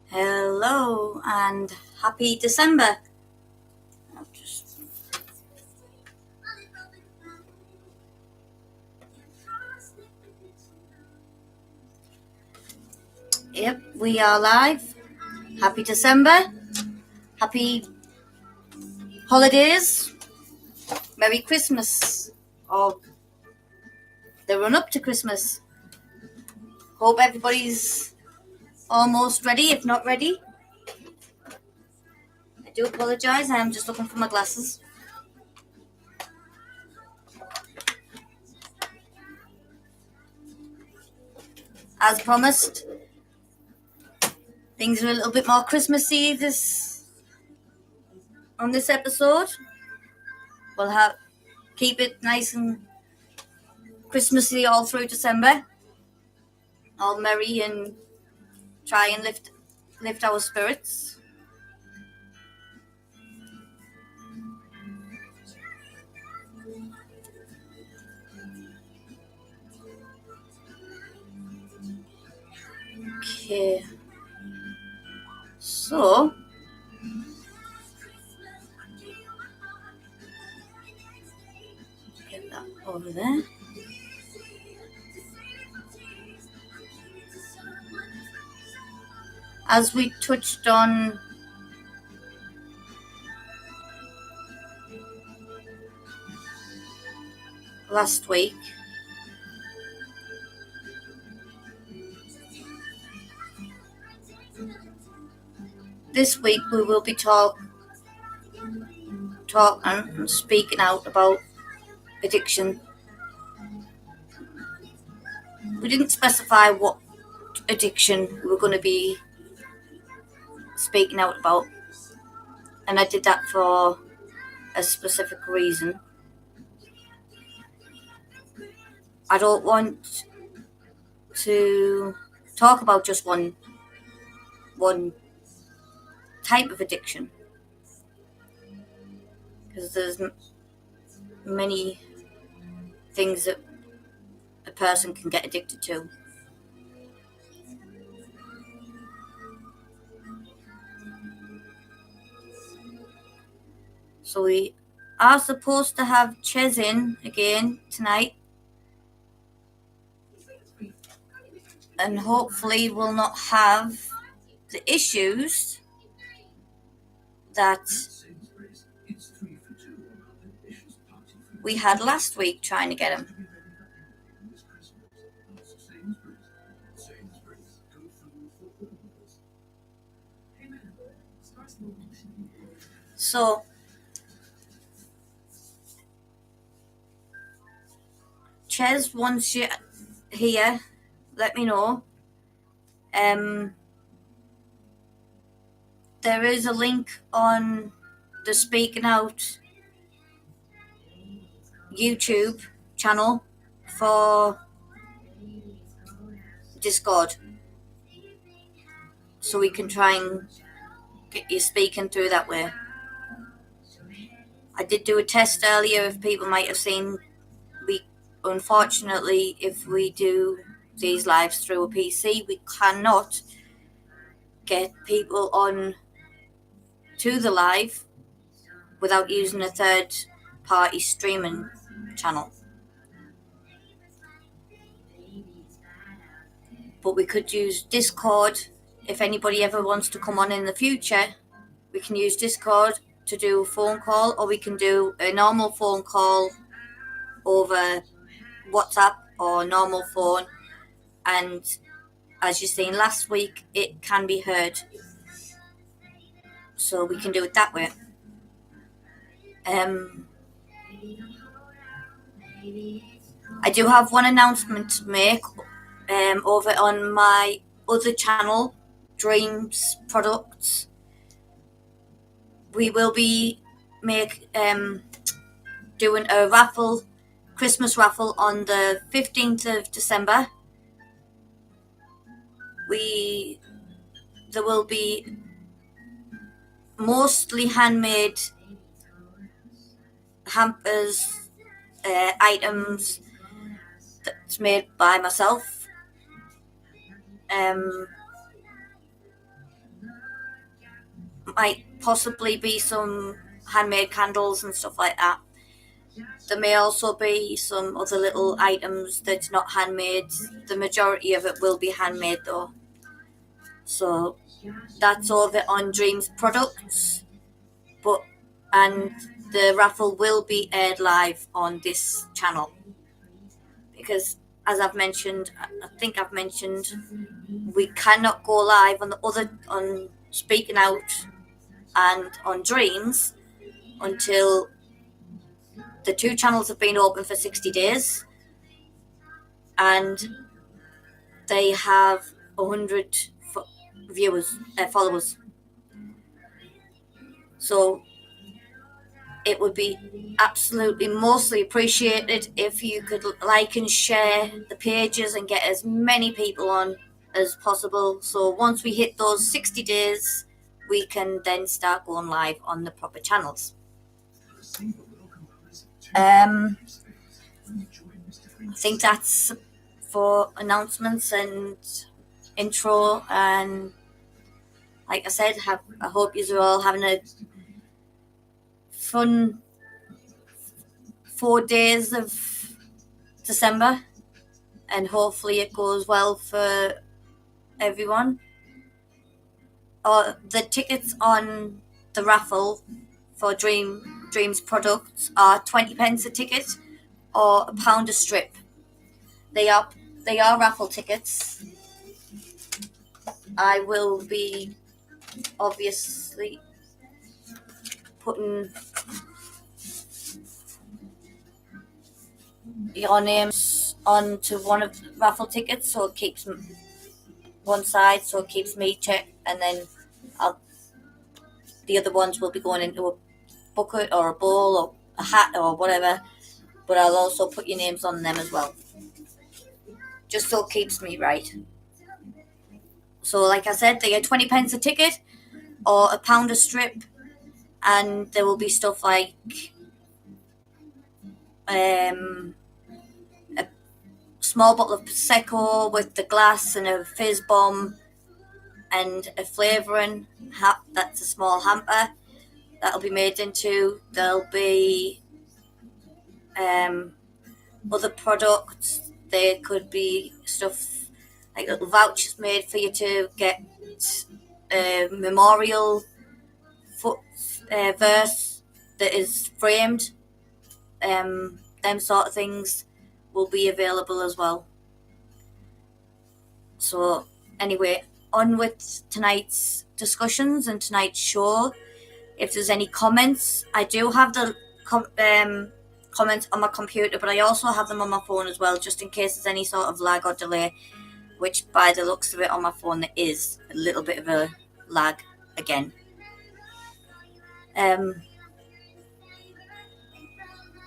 Hello and happy December. Yep, we are live. Happy December. Happy holidays. Merry Christmas. Or the run up to Christmas. Hope everybody's almost ready, if not ready. I do apologise, I am just looking for my glasses. As promised, things are a little bit more Christmassy on this episode. We'll keep it nice and Christmassy all through December. All merry and try and lift our spirits. Okay, so get that over there. As we touched on last week, this week we will be talking and speaking out about addiction. We didn't specify what addiction we were going to be speaking out about, and I did that for a specific reason. I don't want to talk about just one type of addiction, because there's many things that a person can get addicted to. So we are supposed to have Ches in again tonight, and hopefully we'll not have the issues that we had last week trying to get him. So Ches, once you're here, let me know. There is a link on the Speaking Out YouTube channel for Discord, so we can try and get you speaking through that way. I did do a test earlier, if people might have seen. Unfortunately, if we do these lives through a PC, we cannot get people on to the live without using a third party streaming channel. But we could use Discord. If anybody ever wants to come on in the future, we can use Discord to do a phone call, or we can do a normal phone call over WhatsApp or normal phone, and as you seen last week, it can be heard, so we can do it that way. I do have one announcement to make over on my other channel, Dreams Products. We will be doing a raffle, Christmas raffle, on the 15th of December. there will be mostly handmade hampers, items that's made by myself. Might possibly be some handmade candles and stuff like that. There may also be some other little items that's not handmade. The majority of it will be handmade though. So that's all of it on Dreams Products. And the raffle will be aired live on this channel. Because as I've mentioned, I think I've mentioned, we cannot go live on Speaking Out and on Dreams until the two channels have been open for 60 days and they have 100 followers. So it would be absolutely mostly appreciated if you could like and share the pages and get as many people on as possible. So once we hit those 60 days, we can then start going live on the proper channels. I think that's for announcements and intro, and like I said, I hope you are all having a fun 4 days of December, and hopefully it goes well for everyone. The tickets on the raffle for Dreams Products are 20 pence a ticket or £1 a strip. They are raffle tickets. I will be obviously putting your names onto one of the raffle tickets, so it keeps one side, so it keeps me checked, and then the other ones will be going into a bucket or a bowl or a hat or whatever, but I'll also put your names on them as well, just so it keeps me right. So like I said, they are 20 pence a ticket or £1 a strip, and there will be stuff like a small bottle of Prosecco with the glass and a fizz bomb and a flavouring. That's a small hamper that'll be made into. There'll be other products. There could be stuff like little vouchers made for you to get a memorial verse that is framed. Them sort of things will be available as well. So anyway, on with tonight's discussions and tonight's show. If there's any comments, I do have the comments on my computer, but I also have them on my phone as well, just in case there's any sort of lag or delay, which by the looks of it on my phone there is a little bit of a lag again.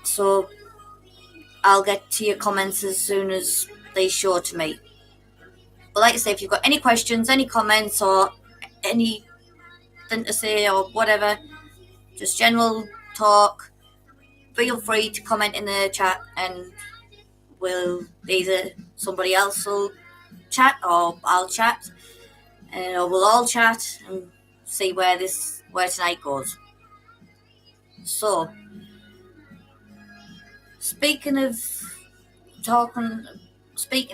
So I'll get to your comments as soon as they show to me. But like I say, if you've got any questions, any comments, or anything to say or whatever, just general talk, feel free to comment in the chat, and we'll either somebody else will chat or I'll chat, or we'll all chat and see where tonight goes. So, speaking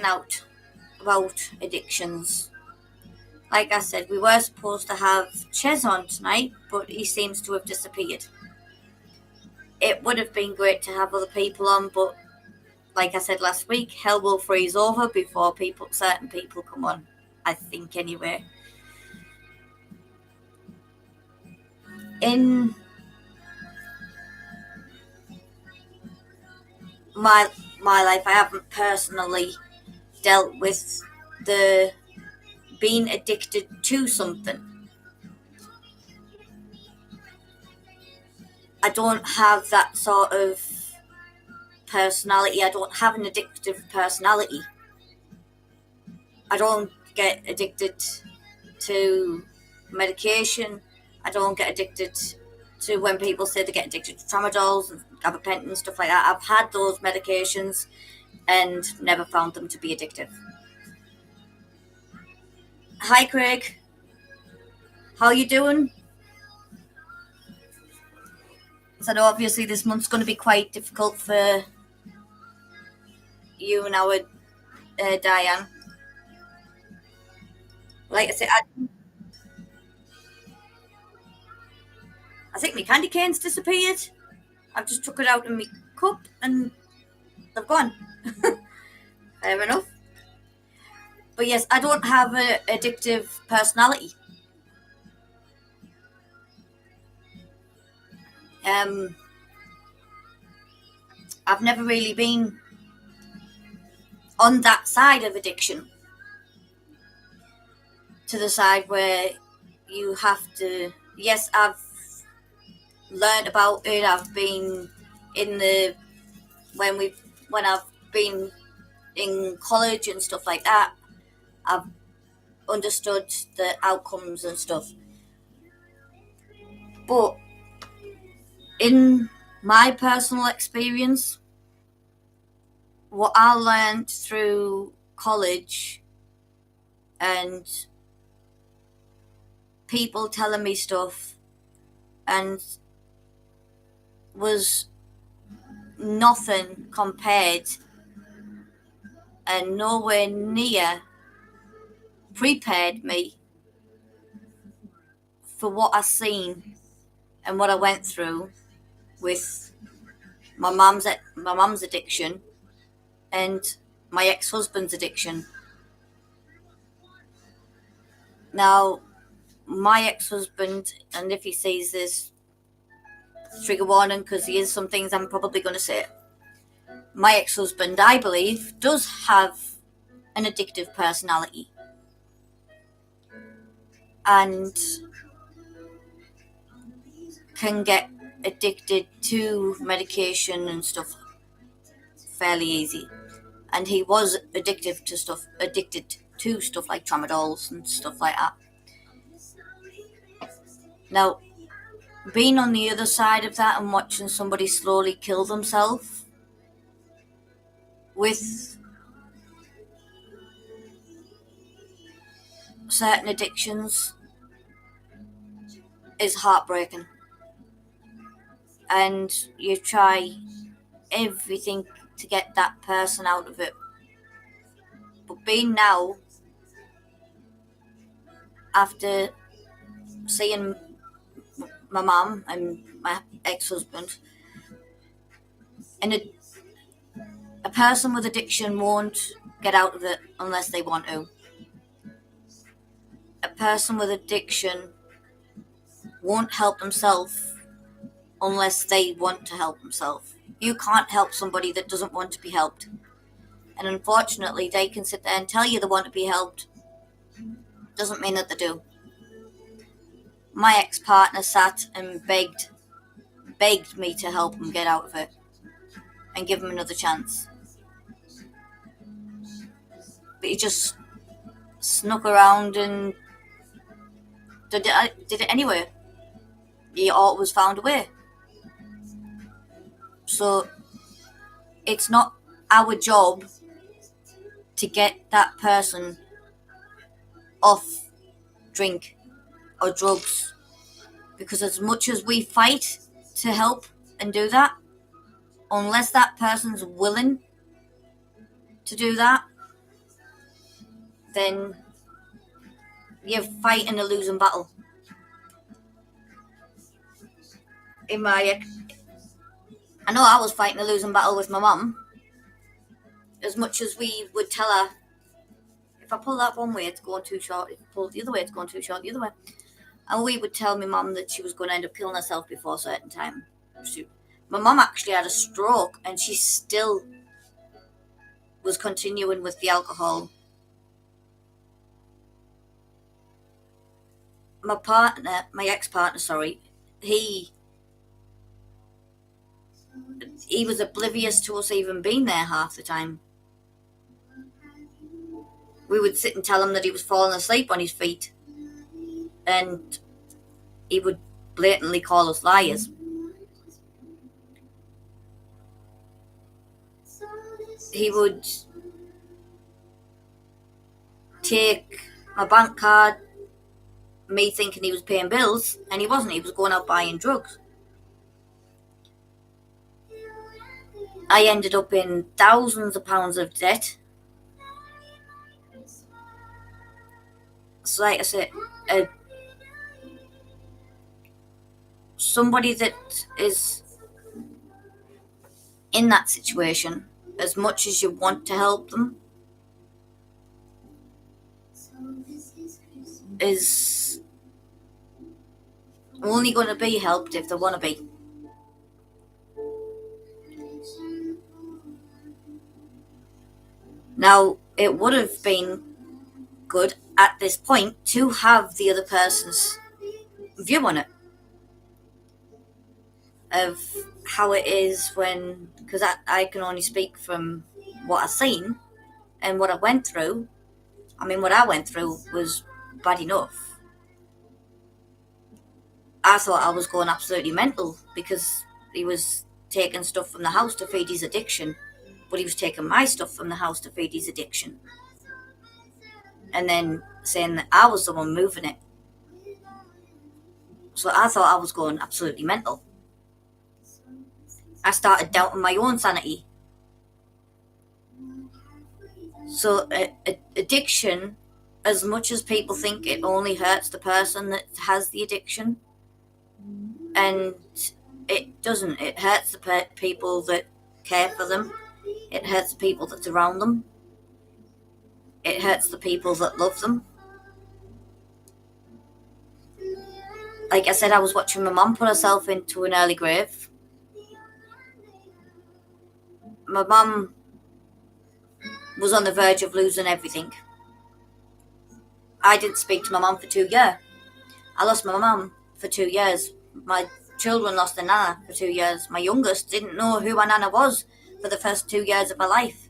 out about addictions, like I said, we were supposed to have Ches on tonight, but he seems to have disappeared. It would have been great to have other people on, but like I said last week, hell will freeze over before certain people come on, I think anyway. In my life, I haven't personally dealt with the being addicted to something. I don't have that sort of personality. I don't have an addictive personality. I don't get addicted to medication. I don't get addicted to when people say they get addicted to tramadols and gabapentin and stuff like that. I've had those medications and never found them to be addictive. Hi, Craig. How are you doing? So I know obviously this month's going to be quite difficult for you and our Diane. Like I said, I think my candy canes disappeared. I've just took it out in my cup and they've gone. Fair enough. But yes, I don't have an addictive personality. I've never really been on that side of addiction, to the side where you have to. Yes, I've learned about it. I've been in the when I've been in college and stuff like that. I've understood the outcomes and stuff. But in my personal experience, what I learned through college and people telling me stuff and was nothing compared and nowhere near prepared me for what I seen and what I went through with my mum's addiction and my ex-husband's addiction. Now, my ex-husband, and if he sees this, trigger warning, because he is some things I'm probably going to say. My ex-husband, I believe, does have an addictive personality. And can get addicted to medication and stuff fairly easy. And he was addicted to stuff like tramadols and stuff like that. Now, being on the other side of that and watching somebody slowly kill themselves with certain addictions is heartbreaking. And you try everything to get that person out of it. But being now, after seeing my mum and my ex-husband, and a person with addiction won't get out of it unless they want to. A person with addiction won't help themselves unless they want to help themselves. You can't help somebody that doesn't want to be helped. And unfortunately, they can sit there and tell you they want to be helped. Doesn't mean that they do. My ex-partner sat and begged me to help him get out of it and give him another chance. But he just snuck around and did it anyway. He always found a way. So it's not our job to get that person off drink or drugs, because as much as we fight to help and do that, unless that person's willing to do that, then you're fighting a losing battle. I know I was fighting a losing battle with my mum. As much as we would tell her, if I pull that one way, it's going too short. If I pull it the other way, it's going too short the other way. And we would tell my mum that she was going to end up killing herself before a certain time. My mum actually had a stroke, and she still was continuing with the alcohol. My ex-partner, he was oblivious to us even being there half the time. we would sit and tell him that he was falling asleep on his feet, and he would blatantly call us liars. He would take my bank card, me thinking he was paying bills, and he wasn't. He was going out buying drugs. I ended up in thousands of pounds of debt. So like I said, somebody that is in that situation, as much as you want to help them, is only going to be helped if they want to be. Now, it would have been good at this point to have the other person's view on it, of how it is when, because I can only speak from what I've seen and what I went through. I mean, what I went through was bad enough. I thought I was going absolutely mental because he was taking stuff from the house to feed his addiction, but he was taking my stuff from the house to feed his addiction, and then saying that I was the one moving it. So I thought I was going absolutely mental. I started doubting my own sanity. So addiction, as much as people think it only hurts the person that has the addiction, and it doesn't. It hurts the people that care for them. It hurts the people that's around them. It hurts the people that love them. Like I said, I was watching my mum put herself into an early grave. My mum was on the verge of losing everything. I didn't speak to my mum for 2 years. I lost my mum for 2 years. My children lost their nana for 2 years. My youngest didn't know who my nana was for the first 2 years of her life.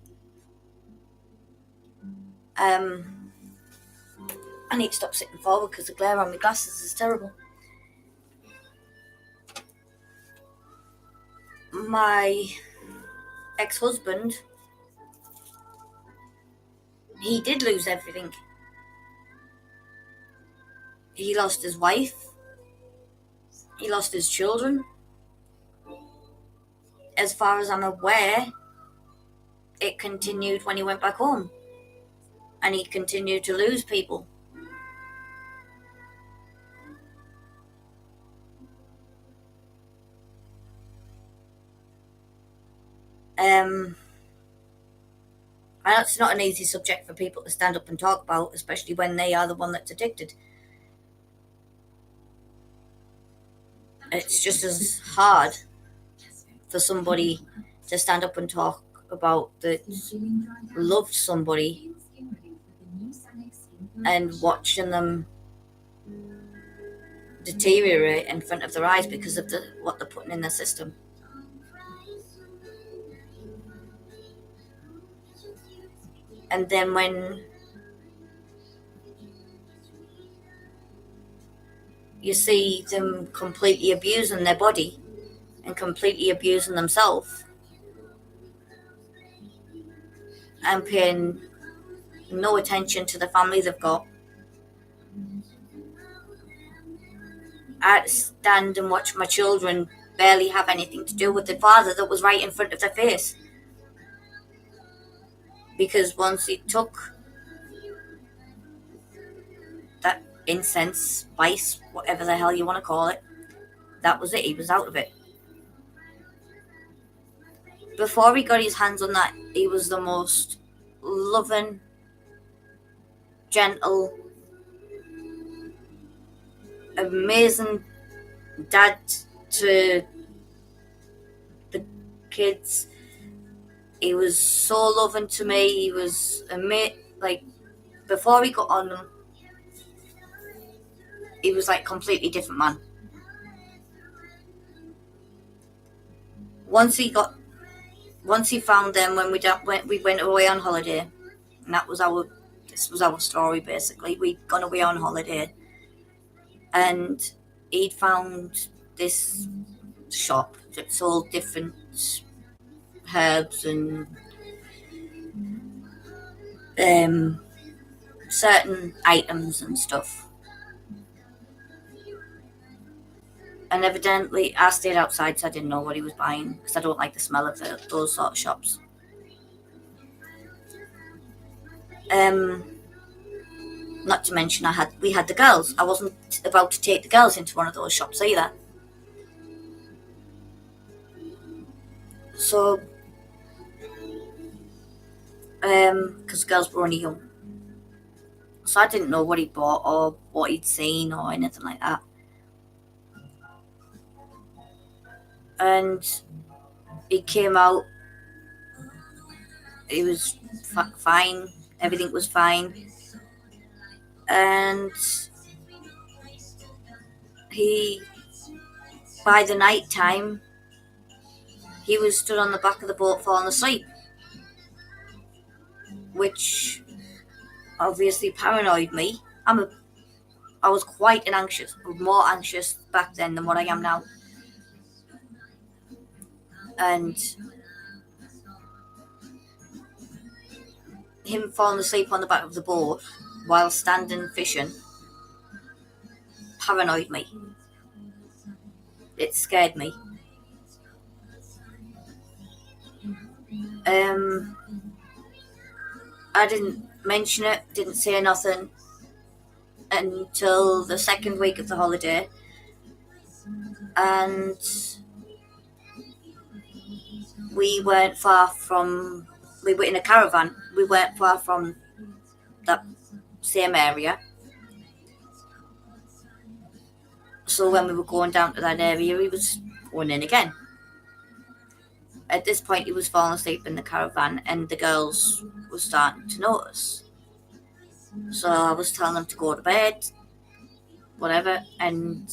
I need to stop sitting forward because the glare on my glasses is terrible. My ex-husband, he did lose everything. He lost his wife. He lost his children. As far as I'm aware, it continued when he went back home. And he continued to lose people. It's not an easy subject for people to stand up and talk about, especially when they are the one that's addicted. It's just as hard for somebody to stand up and talk about that loved somebody and watching them deteriorate in front of their eyes because of what they're putting in their system. And then when you see them completely abusing their body and completely abusing themselves and paying no attention to the family they've got, I had to stand and watch my children barely have anything to do with the father that was right in front of their face. Because once he took that incense, spice, whatever the hell you want to call it, that was it. He was out of it. Before he got his hands on that, he was the most loving, gentle, amazing dad to the kids. He was so loving to me. He was like, before he got on them, he was like completely different man. Once he found them when we went away on holiday, and that was our This was our story basically. We'd gone away on holiday and he'd found this shop that sold different herbs and certain items and stuff. And evidently, I stayed outside, so I didn't know what he was buying because I don't like the smell of those sort of shops. Not to mention, we had the girls. I wasn't about to take the girls into one of those shops either. So, because girls were only young, so I didn't know what he bought or what he'd seen or anything like that. And he came out. He was fine. Everything was fine. And by the night time, he was stood on the back of the boat falling asleep, which obviously paranoid me. I was quite more anxious back then than what I am now. And him falling asleep on the back of the boat while standing fishing paranoid me. It scared me. I didn't mention it, didn't say nothing until the second week of the holiday. And we were in a caravan. We weren't far from that same area. So when we were going down to that area, he was going in again. At this point, he was falling asleep in the caravan and the girls were starting to notice. So I was telling them to go to bed, whatever, and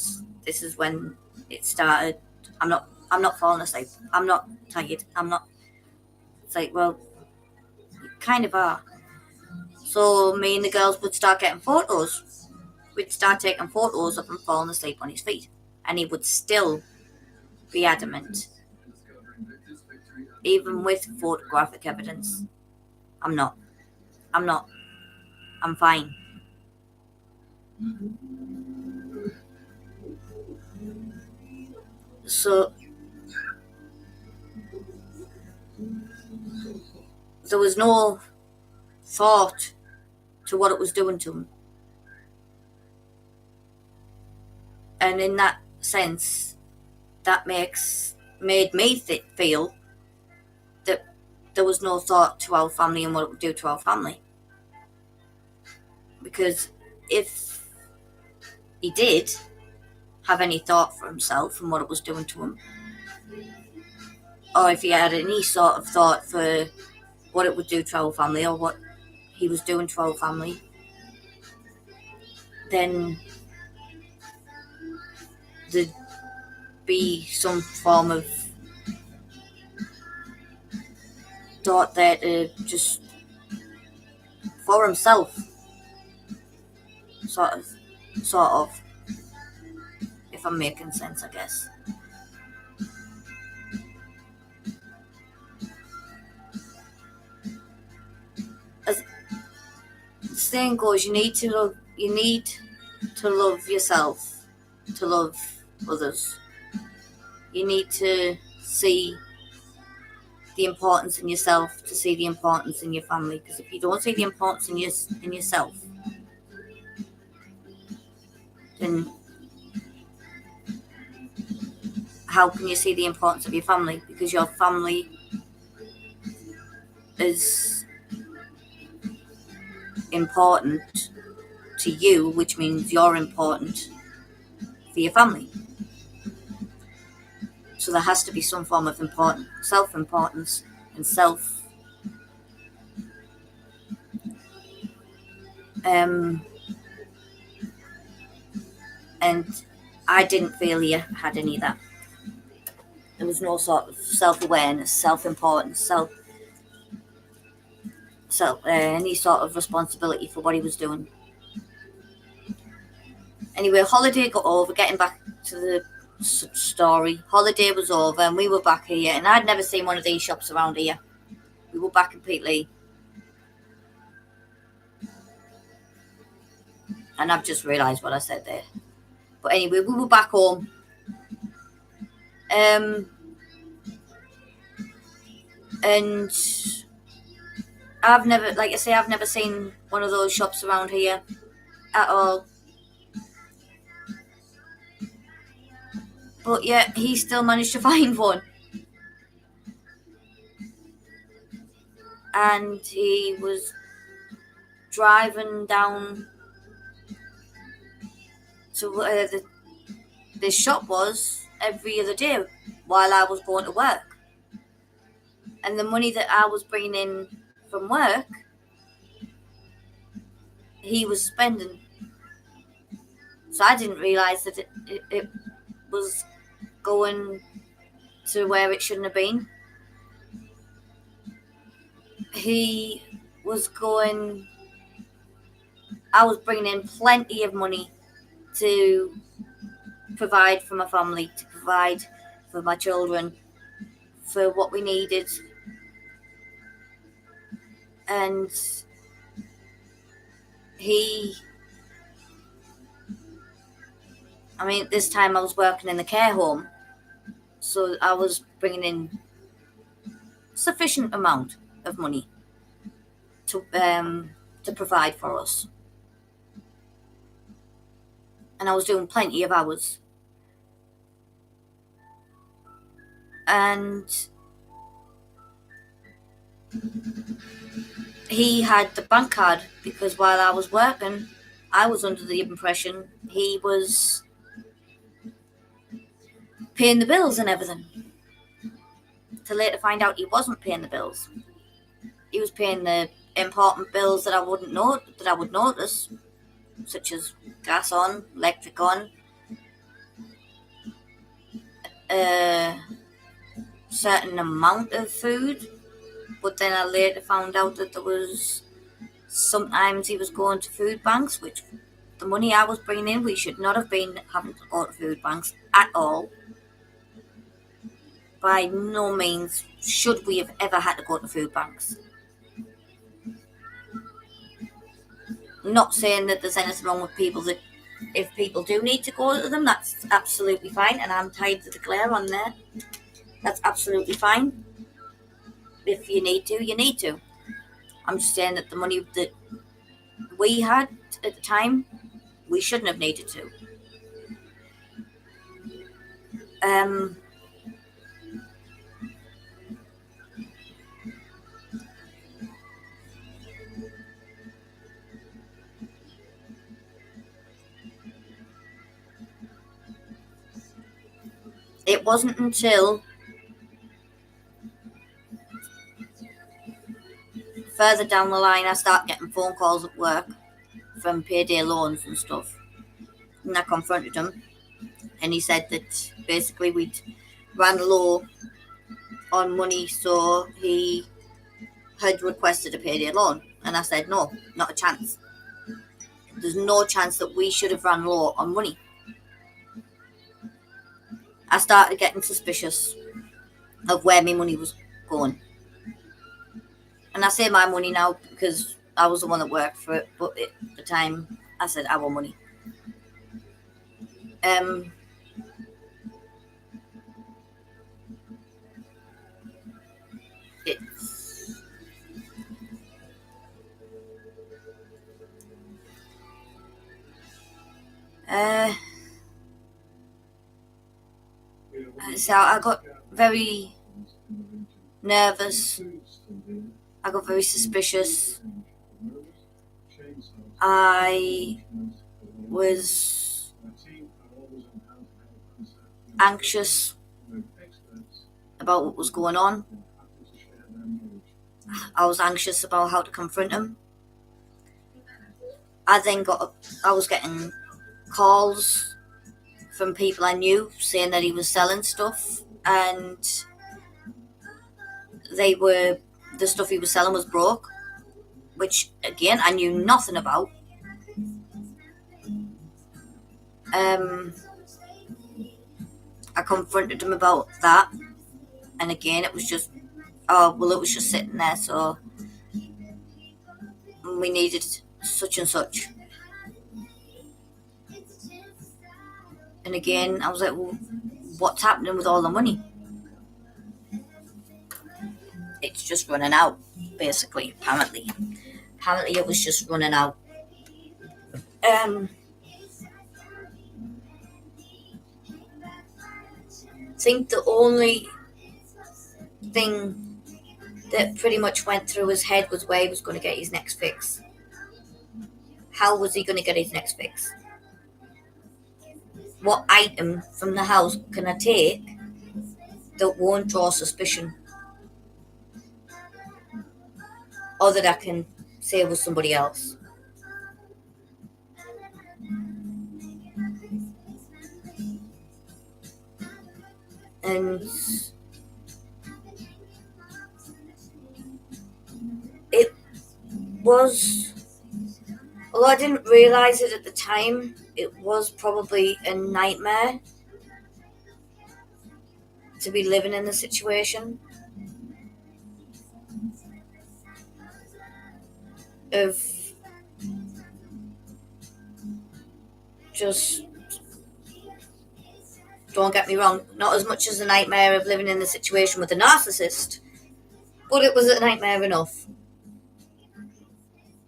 this is when it started. I'm not falling asleep. I'm not tired. It's like, well, you kind of are. So me and the girls would start getting photos. We'd start taking photos of him falling asleep on his feet. And he would still be adamant. Even with photographic evidence. I'm not. I'm fine. So there was no thought to what it was doing to him. And in that sense, that made me feel that there was no thought to our family and what it would do to our family. Because if he did have any thought for himself and what it was doing to him, or if he had any sort of thought for what it would do to our family or what he was doing to our family, then there'd be some form of thought there to just for himself, sort of, if I'm making sense, I guess. As the saying goes, you need to love yourself to love others. You need to see the importance in yourself to see the importance in your family. Because if you don't see the importance in yourself, then how can you see the importance of your family? Because your family is important to you, which means you're important for your family. So there has to be some form of self-importance and and I didn't feel he had any of that. There was no sort of self-awareness, self-importance, any sort of responsibility for what he was doing. Anyway, holiday got over. Getting back to the story, holiday was over and we were back here, and I'd never seen one of these shops around here. We were back in Peatley, and I've just realised what I said there. But anyway, we were back home. And I've never seen one of those shops around here at all. But yet he still managed to find one. And he was driving down to where this shop was every other day while I was going to work. And the money that I was bringing in from work, he was spending. So I didn't realise that it was going to where it shouldn't have been. I was bringing in plenty of money to provide for my family, to provide for my children, for what we needed. And this time I was working in the care home, so I was bringing in sufficient amount of money to provide for us. And I was doing plenty of hours. And he had the bank card because while I was working, I was under the impression he was paying the bills and everything. To later find out he wasn't paying the bills. He was paying the important bills that I would notice, such as gas on, electric on, a certain amount of food. But then I later found out that there was sometimes he was going to food banks, which the money I was bringing in, we should not have been having to go to food banks at all. By no means should we have ever had to go to food banks. I'm not saying that there's anything wrong with people that if people do need to go to them, that's absolutely fine, and I'm tired to declare on there. That's absolutely fine. If you need to, you need to. I'm just saying that the money that we had at the time, we shouldn't have needed to. It wasn't until further down the line I started getting phone calls at work from payday loans and stuff. And I confronted him, and he said that basically we'd ran low on money, so he had requested a payday loan. And I said, no, not a chance. There's no chance that we should have run low on money. I started getting suspicious of where my money was going. And I say my money now because I was the one that worked for it, but at the time I said our money. So I got very nervous. I got very suspicious. I was anxious about what was going on. I was anxious about how to confront him. I was getting calls from people I knew saying that he was selling stuff, and the stuff he was selling was broke. which again I knew nothing about. I confronted him about that, and again it was just, oh well, it was just sitting there, so we needed such and such. And again I was like, well, what's happening with all the money? It's just running out, basically. Apparently it was just running out. I think the only thing that pretty much went through his head was where he was going to get his next fix. How was he going to get his next fix? What item from the house can I take that won't draw suspicion? Or that I can say was somebody else? And it was, although I didn't realise it at the time, it was probably a nightmare to be living in the situation of just, don't get me wrong, not as much as a nightmare of living in the situation with a narcissist, but it was a nightmare enough.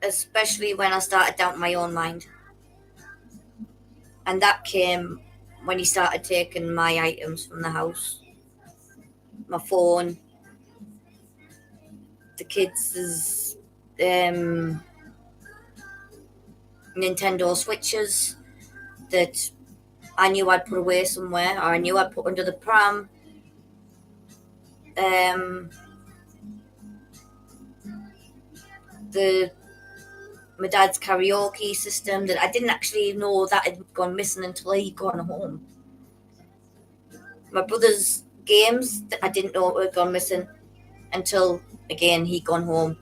Especially when I started doubting my own mind. And that came when he started taking my items from the house. My phone, the kids' Nintendo Switches that I knew I'd put away somewhere, or I knew I'd put under the pram. My dad's karaoke system that I didn't actually know that had gone missing until he'd gone home. My brother's games that I didn't know had gone missing until, again, he'd gone home.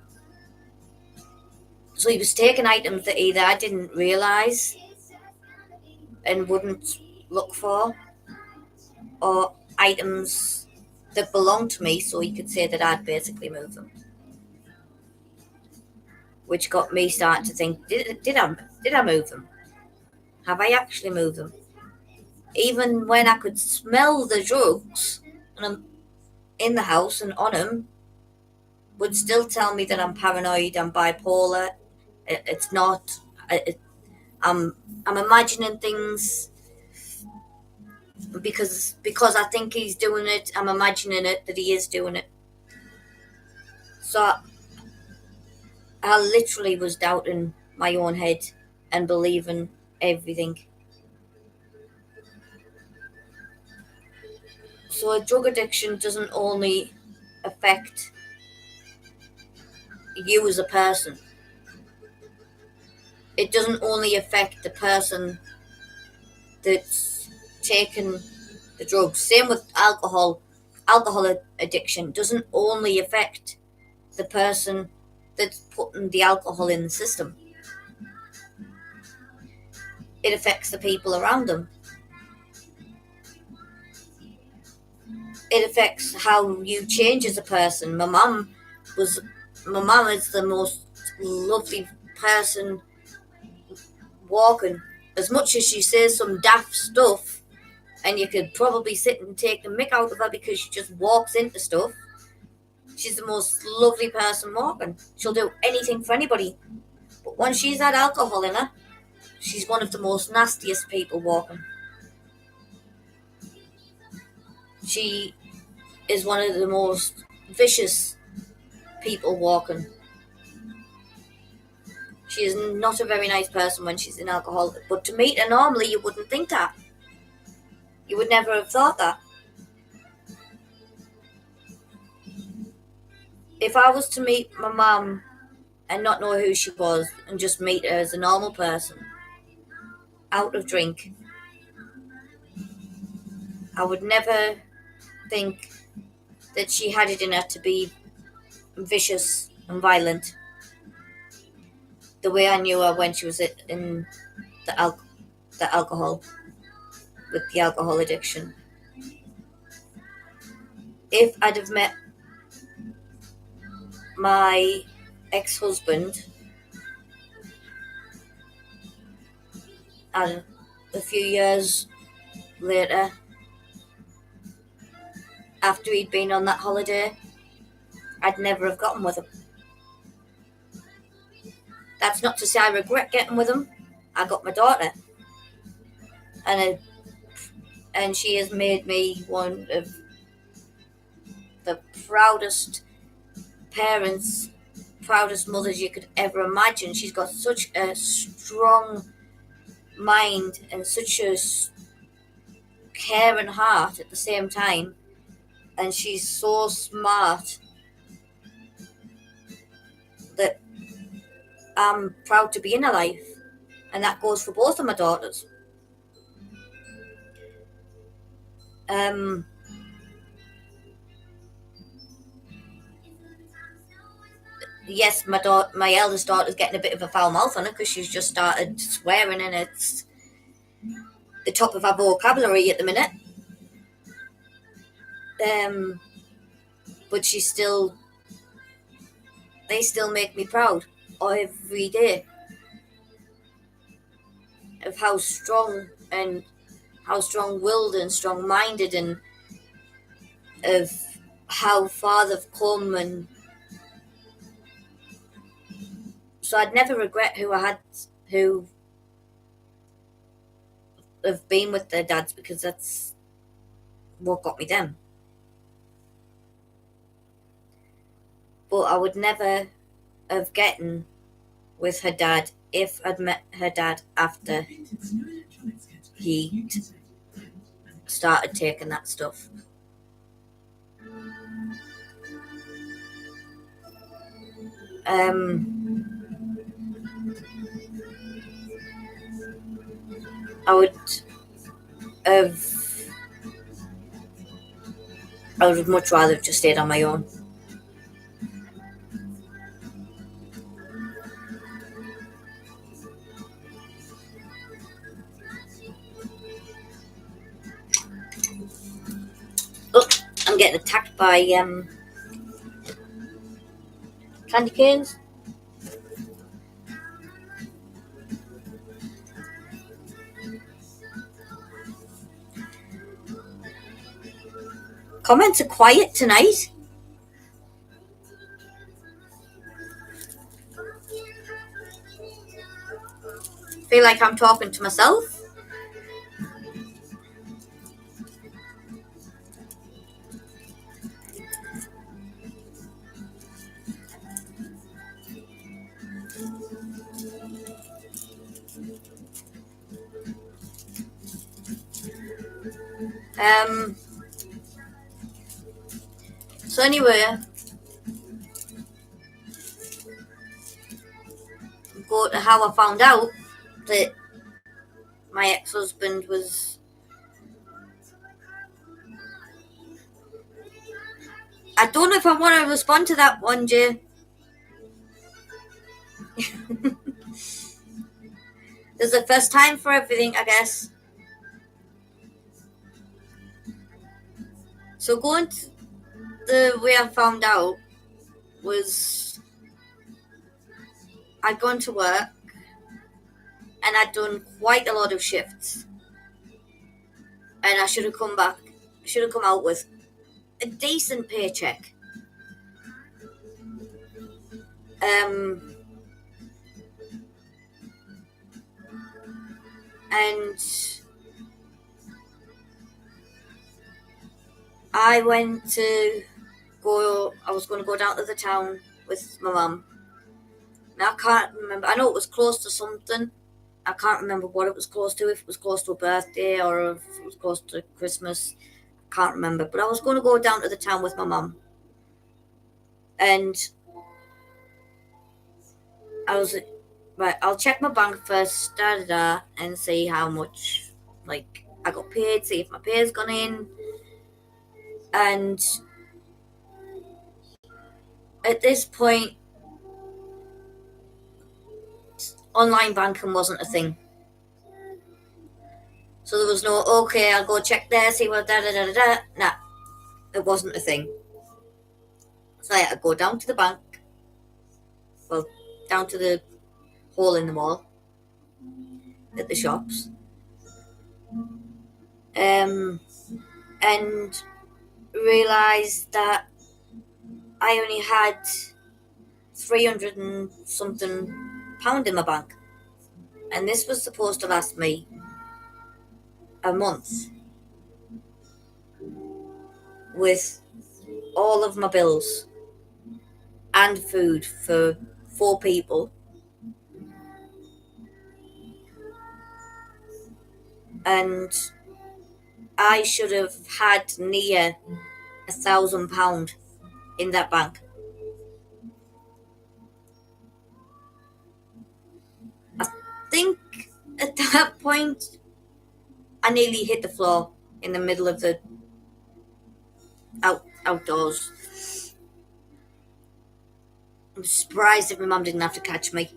So he was taking items that either I didn't realise and wouldn't look for, or items that belonged to me so he could say that I'd basically moved them. Which got me starting to think, did I move them? Have I actually moved them? Even when I could smell the drugs and I'm in the house and on them, would still tell me that I'm paranoid, I'm bipolar. It's not. I'm imagining things because I think he's doing it. I'm imagining it that he is doing it. So I literally was doubting my own head and believing everything. So a drug addiction doesn't only affect you as a person. It doesn't only affect the person that's taken the drugs. Same with alcohol. Alcohol addiction doesn't only affect the person that's putting the alcohol in the system. It affects the people around them. It affects how you change as a person. My mum is the most lovely person walking. As much as she says some daft stuff, and you could probably sit and take the mick out of her because she just walks into stuff, she's the most lovely person walking. She'll do anything for anybody. But when she's had alcohol in her, she's one of the most nastiest people walking. She is one of the most vicious people walking. She is not a very nice person when she's in alcohol. But to meet her normally, you wouldn't think that. You would never have thought that. If I was to meet my mum and not know who she was and just meet her as a normal person, out of drink, I would never think that she had it in her to be vicious and violent. the way I knew her when she was in the alcohol, with the alcohol addiction. If I'd have met my ex-husband and a few years later, after he'd been on that holiday, I'd never have gotten with him. That's not to say I regret getting with him. I got my daughter, and she has made me one of the proudest parents, proudest mothers you could ever imagine. She's got such a strong mind and such a caring heart at the same time, and she's so smart that I'm proud to be in her life, and that goes for both of my daughters. Um, yes, my eldest daughter's getting a bit of a foul mouth on her because she's just started swearing, and it's the top of her vocabulary at the minute. But they still make me proud every day of how strong-willed and strong-minded, and of how far they've come. And so I'd never regret who have been with their dads, because that's what got me them. But I would never have gotten with her dad if I'd met her dad after he started taking that stuff. I would have much rather have just stayed on my own. Oh, I'm getting attacked by candy canes. Comments are quiet tonight. Feel like I'm talking to myself. So anyway, go to how I found out that my ex-husband was. I don't know if I want to respond to that one, Jay. There's a first time for everything, I guess. So going to the way I found out was I'd gone to work and I'd done quite a lot of shifts, and I should have come out with a decent paycheck. And I was going to go down to the town with my mum. Now I can't remember. I know it was close to something. I can't remember what it was close to, if it was close to a birthday or if it was close to Christmas. I can't remember. But I was going to go down to the town with my mum. And I was like, right, I'll check my bank first, and see how much, like, I got paid, see if my pay's gone in. And at this point, online banking wasn't a thing. So there was no, okay, I'll go check there, see what da da da da da. Nah, it wasn't a thing. So I had to go down to the bank, well, down to the hole in the mall at the shops, and realised that I only had 300 and something pound in my bank, and this was supposed to last me a month with all of my bills and food for 4 people, and I should have had near £1,000 in that bank. I think at that point I nearly hit the floor in the middle of the outdoors. I'm surprised if my mum didn't have to catch me.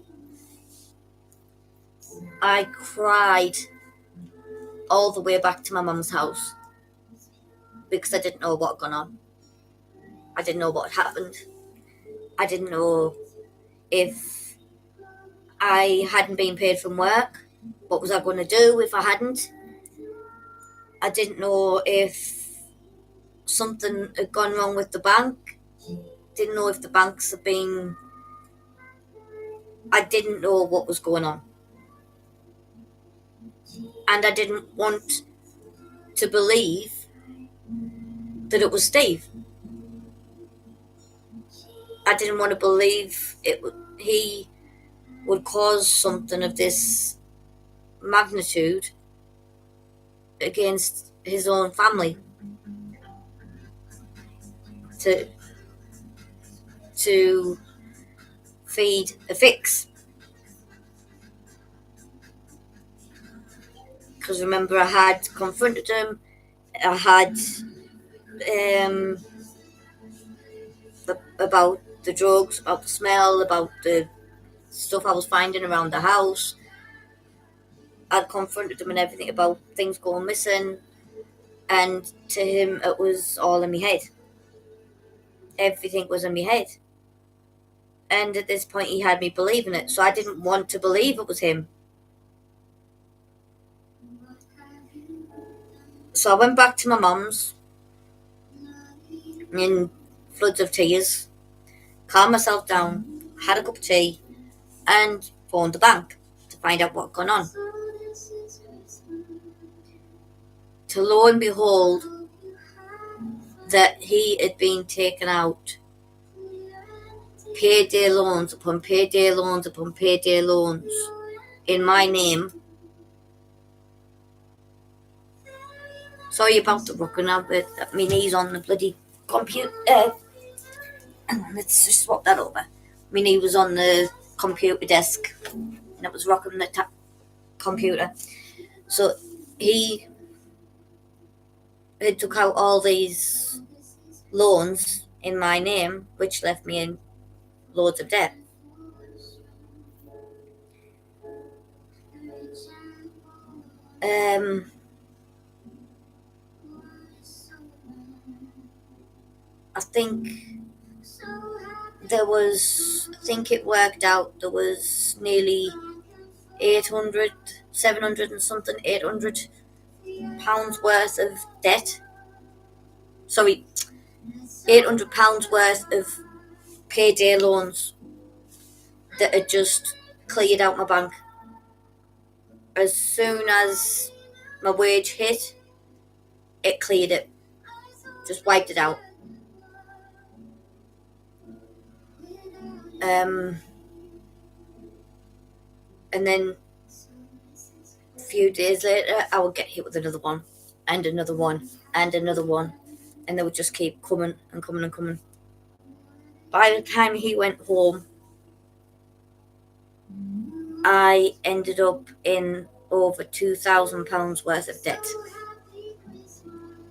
I cried all the way back to my mum's house because I didn't know what had gone on. I didn't know what had happened. I didn't know if I hadn't been paid from work. What was I going to do if I hadn't? I didn't know if something had gone wrong with the bank. Didn't know if the banks had been... I didn't know what was going on. And I didn't want to believe that it was Steve. I didn't want to believe he would cause something of this magnitude against his own family to feed a fix. Because remember, I had confronted him. I had about the drugs, about the smell, about the stuff I was finding around the house. I'd confronted him and everything about things going missing, and to him it was all in my head. Everything was in my head. And at this point he had me believing it, so I didn't want to believe it was him. So I went back to my mum's in floods of tears, calmed myself down, had a cup of tea, and phoned the bank to find out what had gone on. To lo and behold, that he had been taken out payday loans upon payday loans upon payday loans in my name. Sorry about the rocking up with my knees on the bloody computer. Let's just swap that over. My knee was on the computer desk and it was rocking the computer. So he had took out all these loans in my name, which left me in loads of debt. I think it worked out there was nearly 800, 700 and something, 800 pounds worth of debt. Sorry, 800 pounds worth of payday loans that had just cleared out my bank. As soon as my wage hit, it cleared it. Just wiped it out. And then a few days later, I would get hit with another one, and another one, and another one, and they would just keep coming and coming and coming. By the time he went home, I ended up in over £2,000 worth of debt.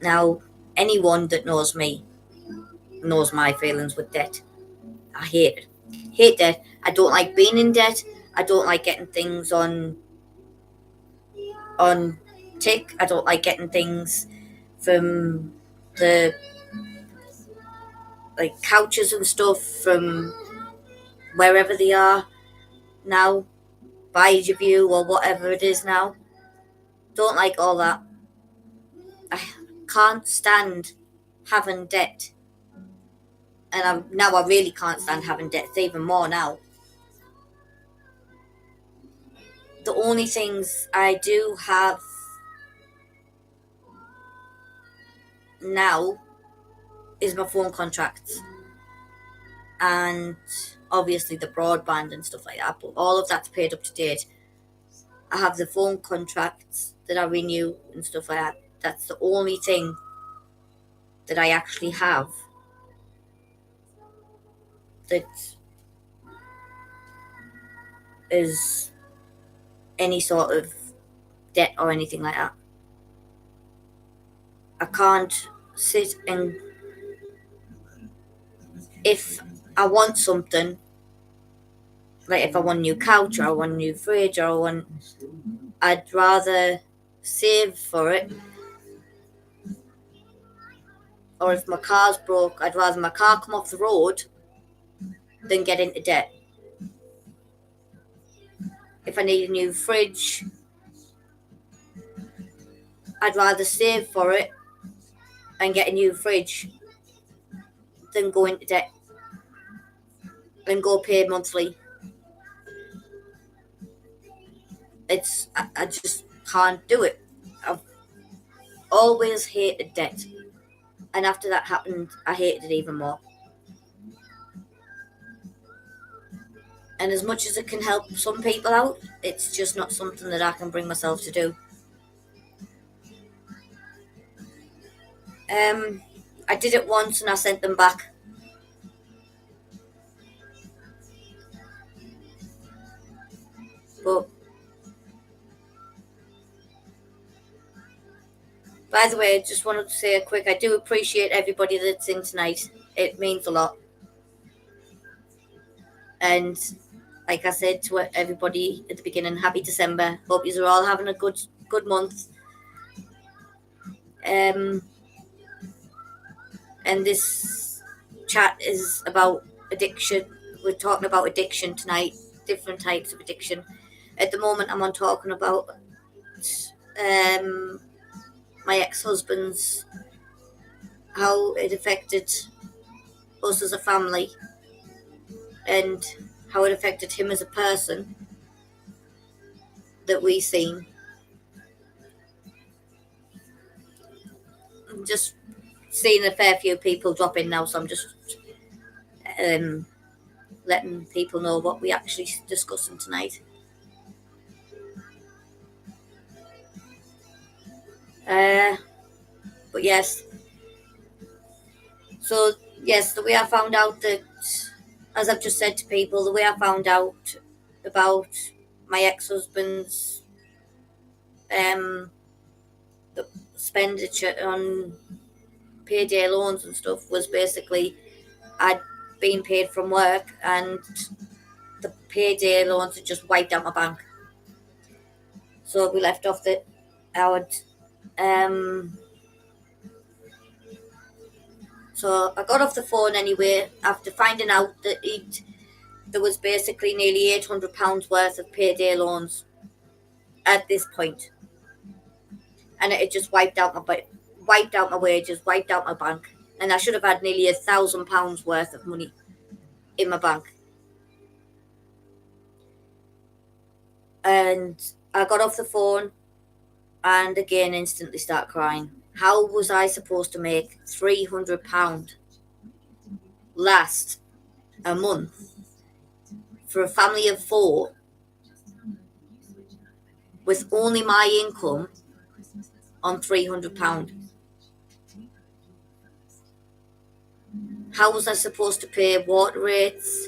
Now, anyone that knows me knows my feelings with debt. I hate it. Hate debt. I don't like being in debt. I don't like getting things on tick. I don't like getting things from the like couches and stuff from wherever they are now, View or whatever it is now. Don't like all that. I can't stand having debt, and I really can't stand having debt. It's even more now. The only things I do have now is my phone contracts and obviously the broadband and stuff like that, but all of that's paid up to date. I have the phone contracts that I renew and stuff like that. That's the only thing that I actually have that is any sort of debt or anything like that. I can't sit and if I want something, like if I want a new couch or I want a new fridge or I'd rather save for it. Or if my car's broke, I'd rather my car come off the road than get into debt. If I need a new fridge, I'd rather save for it and get a new fridge than go into debt and go pay monthly. I just can't do it. I've always hated debt. And after that happened, I hated it even more. And as much as it can help some people out, it's just not something that I can bring myself to do. I did it once and I sent them back. But by the way, I just wanted to say I do appreciate everybody that's in tonight. It means a lot. And like I said to everybody at the beginning, happy December. Hope you are all having a good month. And this chat is about addiction. We're talking about addiction tonight, different types of addiction. At the moment, I'm on talking about my ex-husband's, how it affected us as a family and how it affected him as a person that we seen. I'm just seeing a fair few people drop in now, so I'm just letting people know what we actually discussing tonight. But yes, so yes, the way I found out that, as I've just said to people, the way I found out about my ex-husband's the expenditure on payday loans and stuff was basically I'd been paid from work and the payday loans had just wiped out my bank. So we left off that I would so I got off the phone anyway after finding out that there was basically nearly £800 worth of payday loans at this point, and it had just wiped out my wages, wiped out my bank, and I should have had nearly £1,000 worth of money in my bank. And I got off the phone and again instantly start crying. How was I supposed to make £300 last a month for a family of 4 with only my income on £300? How was I supposed to pay water rates?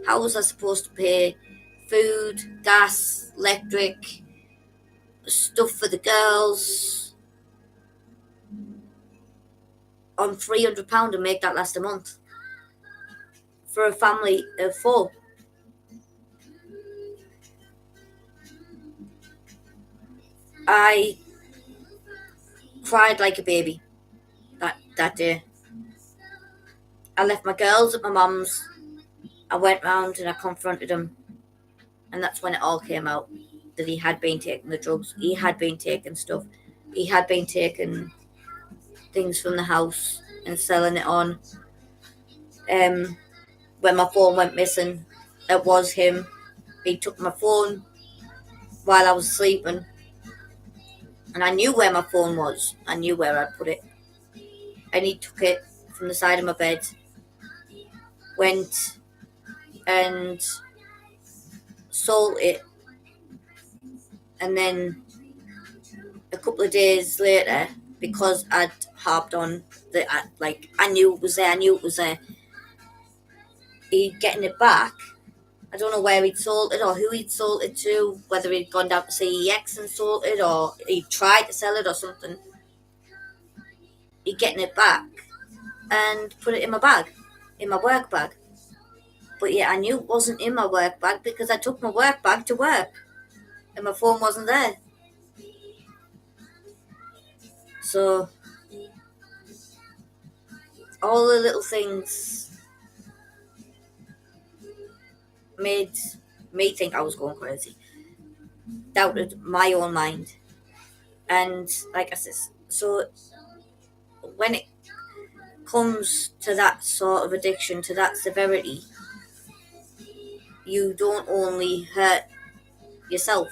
How was I supposed to pay food, gas, electric, stuff for the girls on £300 and make that last a month for a family of 4? I cried like a baby that day. I left my girls at my mum's. I went round and I confronted him, and that's when it all came out that he had been taking the drugs. He had been taking stuff. He had been taking things from the house and selling it on. When my phone went missing, it was him. He took my phone while I was sleeping, and I knew where my phone was. I knew where I'd put it, and he took it from the side of my bed, went and sold it, and then a couple of days later, because I'd harped on that, I knew it was there, he'd getting it back. I don't know where he'd sold it or who he'd sold it to, whether he'd gone down to CEX and sold it or he tried to sell it or something. He'd getting it back and put it in my bag, in my work bag. But yeah, I knew it wasn't in my work bag because I took my work bag to work and my phone wasn't there. So all the little things made me think I was going crazy. Doubted my own mind. And like I said, so when it comes to that sort of addiction, to that severity, you don't only hurt yourself.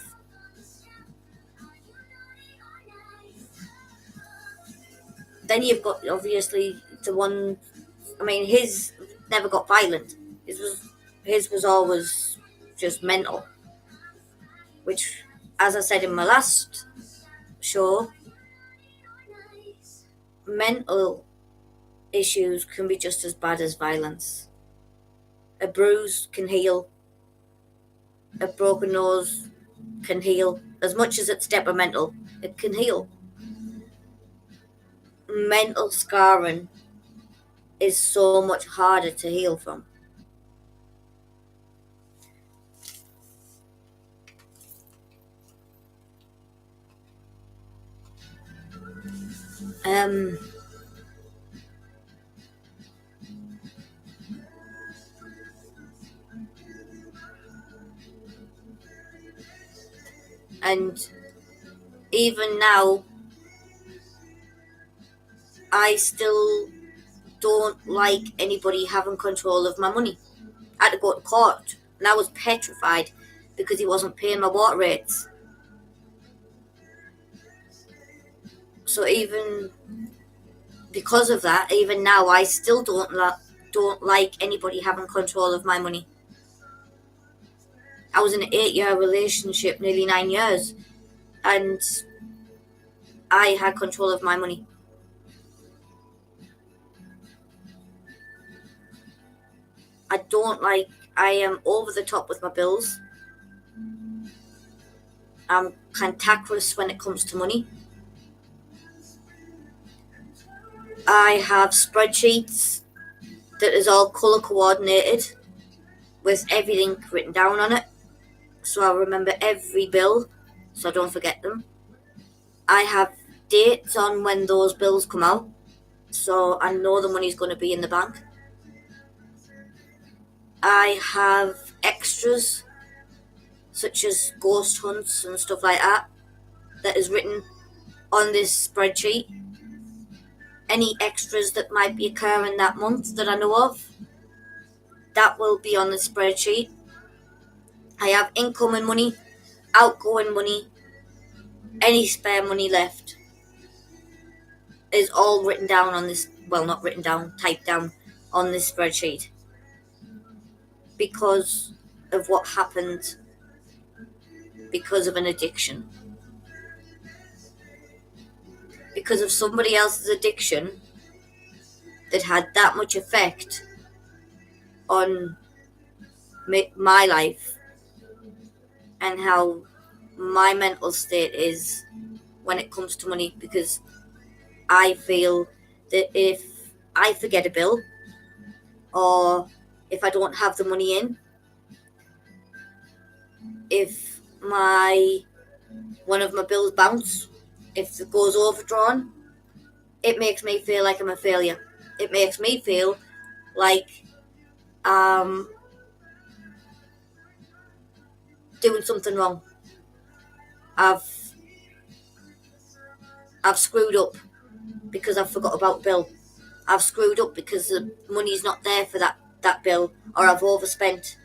Then you've got obviously the one. I mean, his never got violent. His was always just mental. Which, as I said in my last show, mental issues can be just as bad as violence. A bruise can heal. A broken nose can heal. As much as it's detrimental, it can heal. Mental scarring is so much harder to heal from. And even now, I still don't like anybody having control of my money. I had to go to court, and I was petrified because he wasn't paying my water rates. So even because of that, even now, I still don't like anybody having control of my money. I was in an 8-year relationship, nearly 9 years, and I had control of my money. I am over the top with my bills. I'm cantankerous when it comes to money. I have spreadsheets that is all colour coordinated with everything written down on it, so I remember every bill so I don't forget them. I have dates on when those bills come out, so I know the money's going to be in the bank. I have extras such as ghost hunts and stuff like that is written on this spreadsheet. Any extras that might be occurring that month that I know of, that will be on the spreadsheet. I have incoming money, outgoing money, any spare money left is all written down on this, well, not written down, typed down on this spreadsheet because of what happened because of an addiction. Because of somebody else's addiction that had that much effect on my life and how my mental state is when it comes to money, because I feel that if I forget a bill or if I don't have the money in, if my one of my bills bounce, if it goes overdrawn, it makes me feel like I'm a failure. It makes me feel like doing something wrong. I've screwed up because I forgot about bill. I've screwed up because the money's not there for that bill, or I've overspent.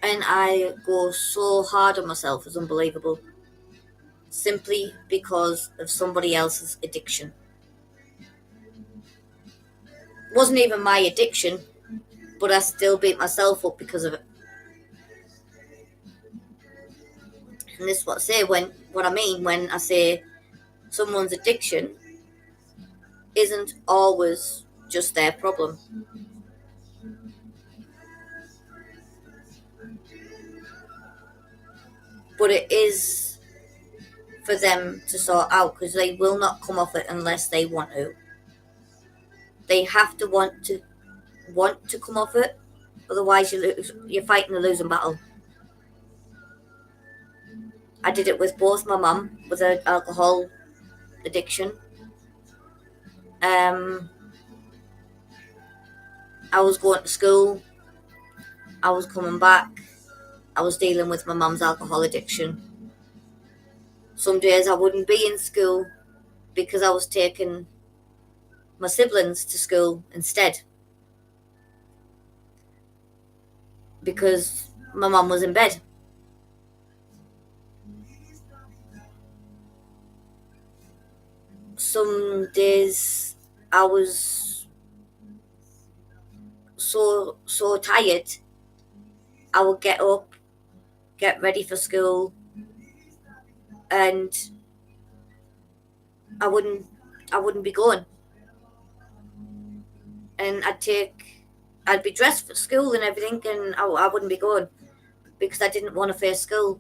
And I go so hard on myself, it's unbelievable. Simply because of somebody else's addiction. It wasn't even my addiction, but I still beat myself up because of it. And this is what I say what I mean when I say someone's addiction isn't always just their problem. But it is for them to sort out, because they will not come off it unless they want to. They have to want to come off it, otherwise you're fighting a losing battle. I did it with both my mum with her alcohol addiction. I was going to school, I was coming back, I was dealing with my mum's alcohol addiction. Some days I wouldn't be in school because I was taking my siblings to school instead, because my mum was in bed. Some days I was so tired, I would get up, get ready for school, and I wouldn't be going. And I'd be dressed for school and everything, and I wouldn't be going because I didn't want to face school.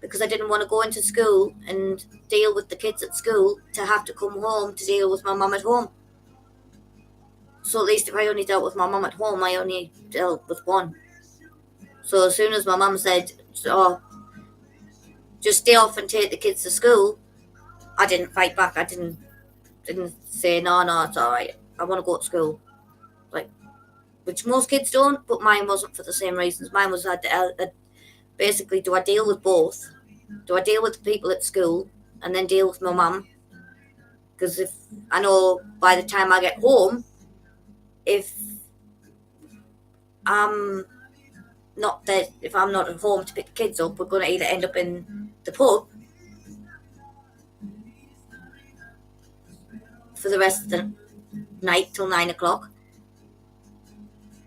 Because I didn't want to go into school and deal with the kids at school to have to come home to deal with my mum at home. So at least if I only dealt with my mum at home, I only dealt with one. So as soon as my mum said, "Oh, just stay off and take the kids to school," I didn't fight back. I didn't say, no, it's all right. I want to go to school. Like, which most kids don't, but mine wasn't for the same reasons. Mine was basically, do I deal with both? Do I deal with the people at school and then deal with my mum? Because if I know by the time I get home, if I'm not there, if I'm not at home to pick the kids up, we're going to either end up in the pub for the rest of the night till 9 o'clock,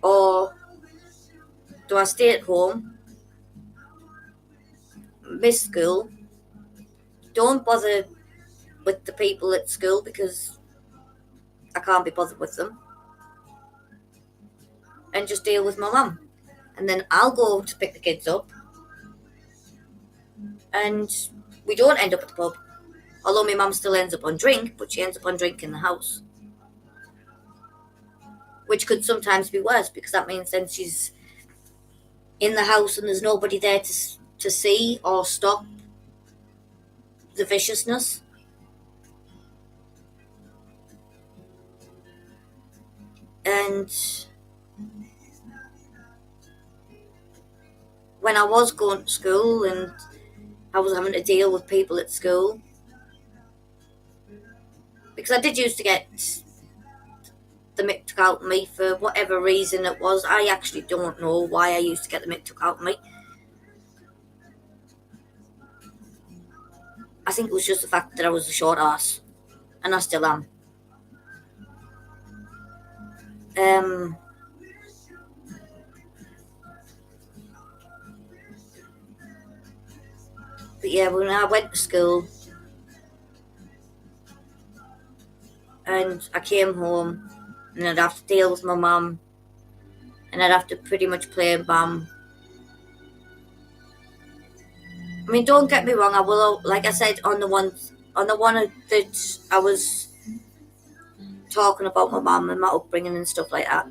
or do I stay at home, miss school, don't bother with the people at school because I can't be bothered with them, and just deal with my mum? And then I'll go to pick the kids up, and we don't end up at the pub. Although my mum still ends up on drink, but she ends up on drink in the house. Which could sometimes be worse, because that means then she's in the house and there's nobody there to see or stop the viciousness. And when I was going to school and I was having to deal with people at school, because I did used to get the mick took out of me for whatever reason it was. I actually don't know why I used to get the mick took out of me. I think it was just the fact that I was a short ass, and I still am. But yeah, when I went to school and I came home, and I'd have to deal with my mum, and I'd have to pretty much play mum. I mean, don't get me wrong, I will, like I said, on the one that I was talking about my mum and my upbringing and stuff like that,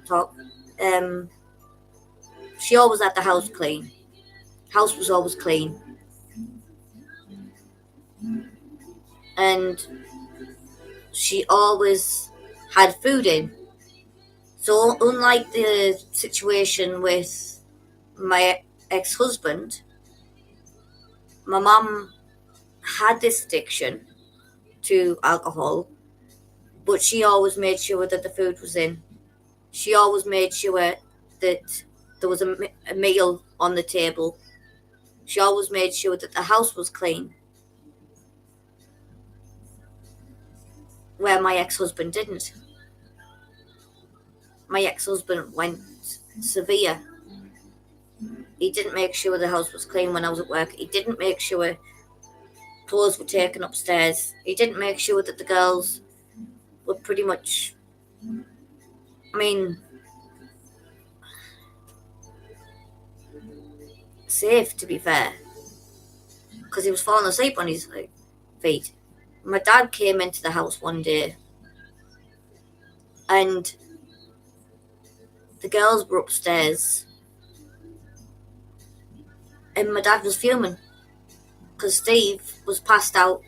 she always had the house clean. House was always clean. And she always had food in. So unlike the situation with my ex-husband, my mum had this addiction to alcohol, but she always made sure that the food was in. She always made sure that there was a meal on the table. She always made sure that the house was clean, where my ex-husband didn't. My ex-husband went severe. He didn't make sure the house was clean when I was at work. He didn't make sure clothes were taken upstairs. He didn't make sure that the girls were pretty much, safe, to be fair, because he was falling asleep on his feet. My dad came into the house one day and the girls were upstairs and my dad was fuming because Steve was passed out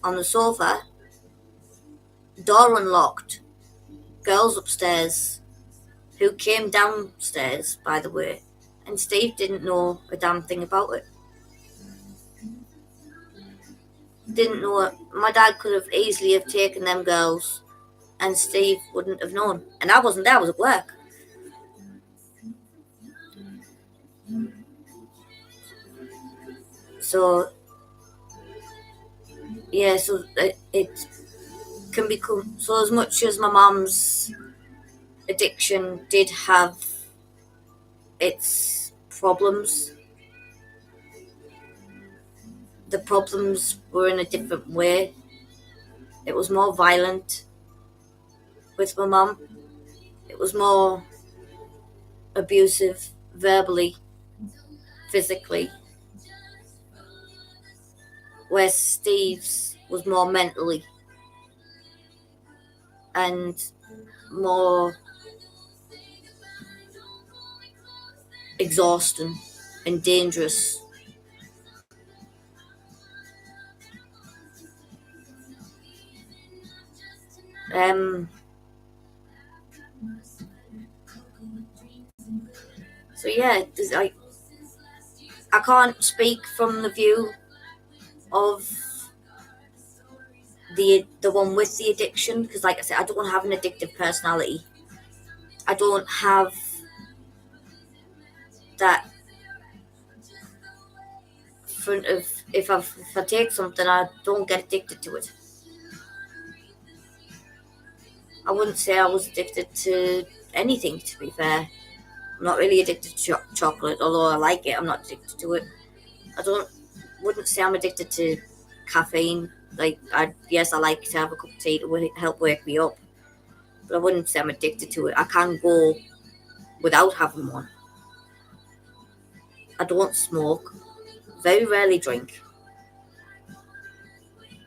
on the sofa, door unlocked, girls upstairs, who came downstairs, by the way, and Steve didn't know a damn thing about it. Didn't know it. My dad could have easily have taken them girls and Steve wouldn't have known. And I wasn't there, I was at work. So, yeah, so it can become, so as much as my mum's addiction did have its problems, the problems were in a different way. It was more violent with my mum. It was more abusive, verbally, physically, where Steve's was more mentally and more exhausting and dangerous. So yeah, I can't speak from the view of the one with the addiction, because like I said, I don't have an addictive personality. I don't have that front of, if I take something, I don't get addicted to it. I wouldn't say I was addicted to anything, to be fair. I'm not really addicted to chocolate, although I like it. I'm not addicted to it. Wouldn't say I'm addicted to caffeine. Yes, I like to have a cup of tea to help wake me up, but I wouldn't say I'm addicted to it. I can't go without having one. I don't smoke. Very rarely drink.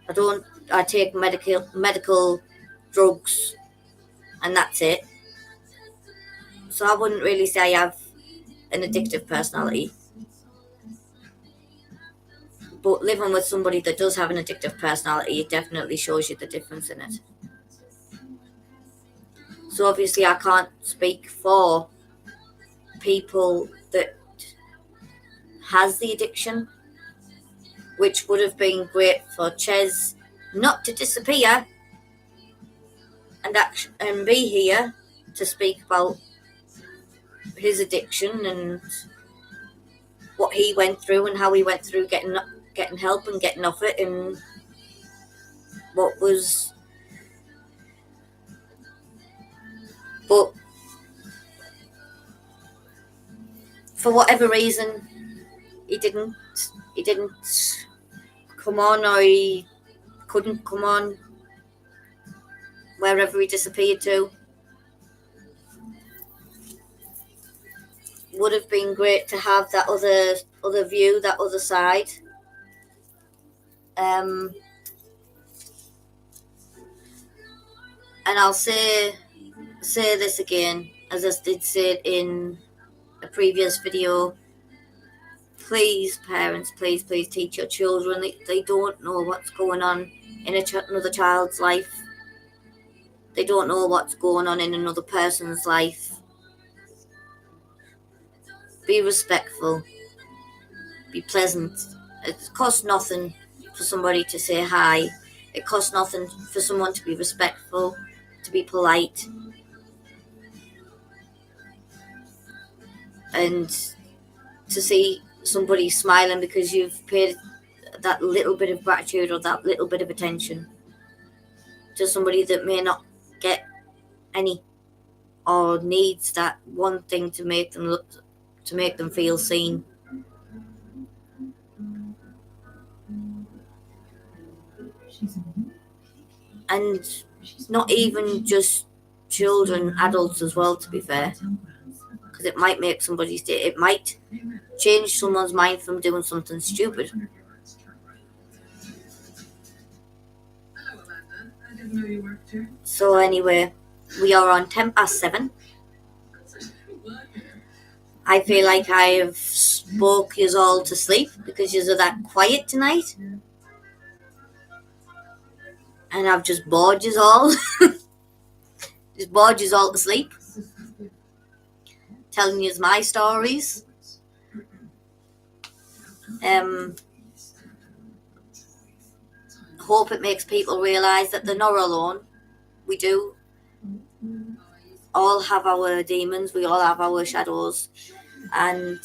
I take medical drugs, and that's it. So I wouldn't really say I have an addictive personality. But living with somebody that does have an addictive personality, it definitely shows you the difference in it. So obviously I can't speak for people that has the addiction, which would have been great for Ches not to disappear and be here to speak about his addiction and what he went through and how he went through getting help and getting off it, and what was. But for whatever reason, he didn't come on, or he couldn't come on, wherever he disappeared to. Would have been great to have that other view, that other side. And I'll say this again, as I did say it in a previous video. please, parents, please teach your children. They don't know what's going on in another child's life. They don't know what's going on in another person's life. Be respectful. Be pleasant. It costs nothing for somebody to say hi. It costs nothing for someone to be respectful, to be polite, and to see somebody smiling because you've paid that little bit of gratitude or that little bit of attention to somebody that may not get any or needs that one thing to make them feel seen. And not even just children, adults as well, to be fair, because it might make somebody's day. It might change someone's mind from doing something stupid. So anyway, we are on 7:10. I feel like I have spoke yous all to sleep because yous are that quiet tonight. And I've just bored yous all. Just bored yous all to sleep. Telling yous my stories. Hope it makes people realise that they're not alone. We do all have our demons, we all have our shadows, and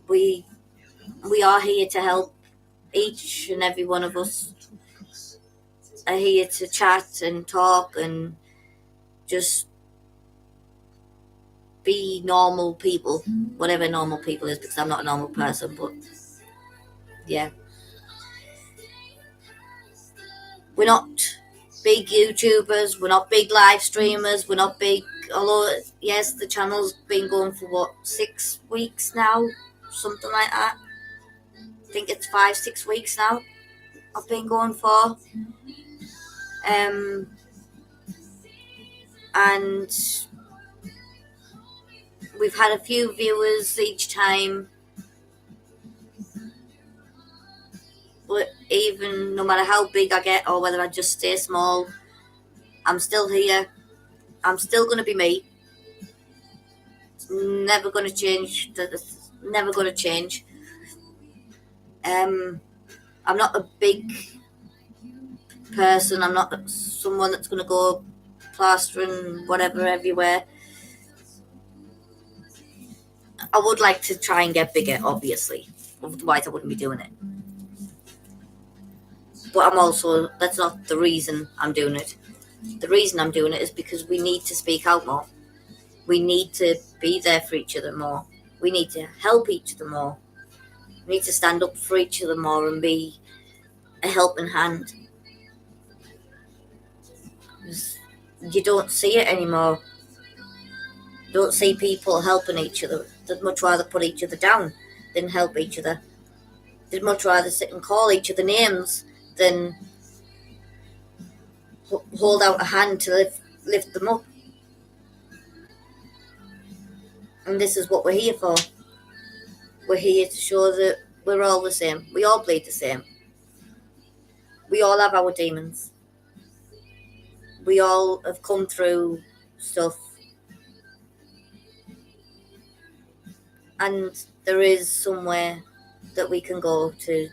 we are here to help. Each and every one of us are here to chat and talk and just be normal people, whatever normal people is, because I'm not a normal person, but yeah. We're not big YouTubers, we're not big live streamers, we're not big, although yes, the channel's been going for 6 weeks now, something like that. I think it's 5-6 weeks now I've been going for. And we've had a few viewers each time, but even no matter how big I get or whether I just stay small, I'm still here. I'm still going to be me. It's never going to change. It's never going to change. I'm not a big person. I'm not someone that's going to go plastering whatever everywhere. I would like to try and get bigger, obviously. Otherwise, I wouldn't be doing it. But that's not the reason I'm doing it. The reason I'm doing it is because we need to speak out more. We need to be there for each other more. We need to help each other more. We need to stand up for each other more and be a helping hand. You don't see it anymore. You don't see people helping each other. They'd much rather put each other down than help each other. They'd much rather sit and call each other names than hold out a hand to lift them up. And this is what we're here for. We're here to show that we're all the same. We all bleed the same. We all have our demons. We all have come through stuff. And there is somewhere that we can go to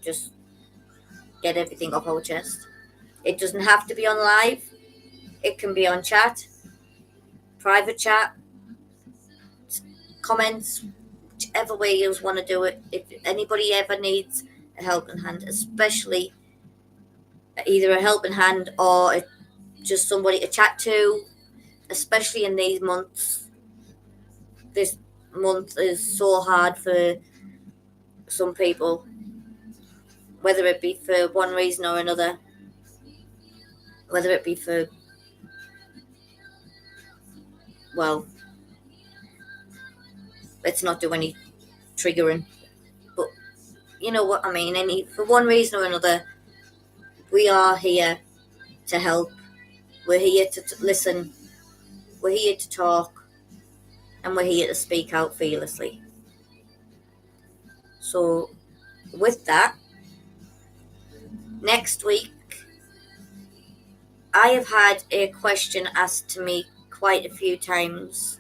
just get everything off our chest. It doesn't have to be on live. It can be on chat, private chat, comments, whichever way you want to do it. If anybody ever needs a helping hand, especially either a helping hand or just somebody to chat to, especially in these months. This month is so hard for some people, whether it be for one reason or another, whether it be for, well, let's not do any triggering, but you know what I mean. For one reason or another, we are here to help. We're here to listen. We're here to talk. and we're here to speak out fearlessly. So with that, next week I have had a question asked to me quite a few times,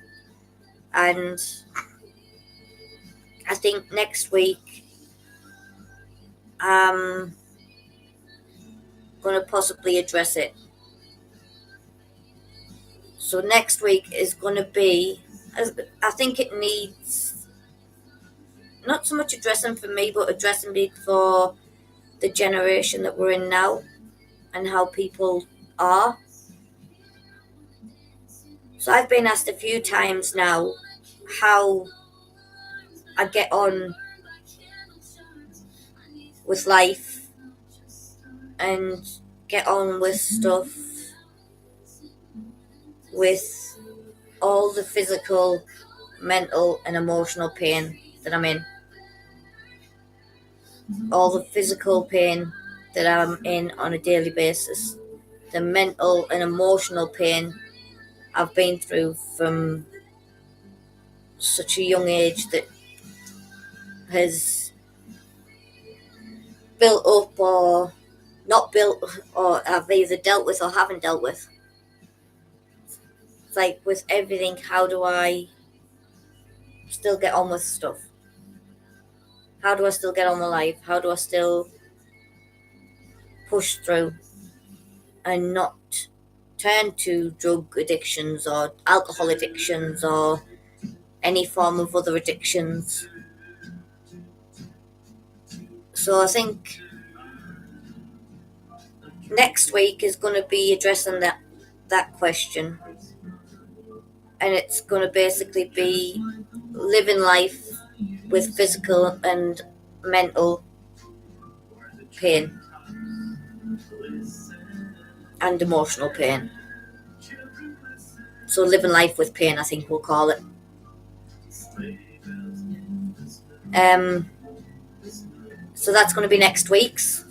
and I think next week I'm going to possibly address it. So next week is going to be, I think it needs not so much addressing for me, but addressing me for the generation that we're in now and how people are. So I've been asked a few times now how I get on with life and get on with stuff with all the physical, mental and emotional pain that I'm in. All the physical pain that I'm in on a daily basis. The mental and emotional pain I've been through from such a young age that has built up or not built, or I've either dealt with or haven't dealt with. It's like with everything, how do I still get on with stuff? How do I still get on with life? How do I still push through and not turn to drug addictions or alcohol addictions or any form of other addictions? So I think next week is going to be addressing that question, and it's going to basically be living life with physical and mental pain and emotional pain. So living life with pain, I think we'll call it. So that's going to be next week's.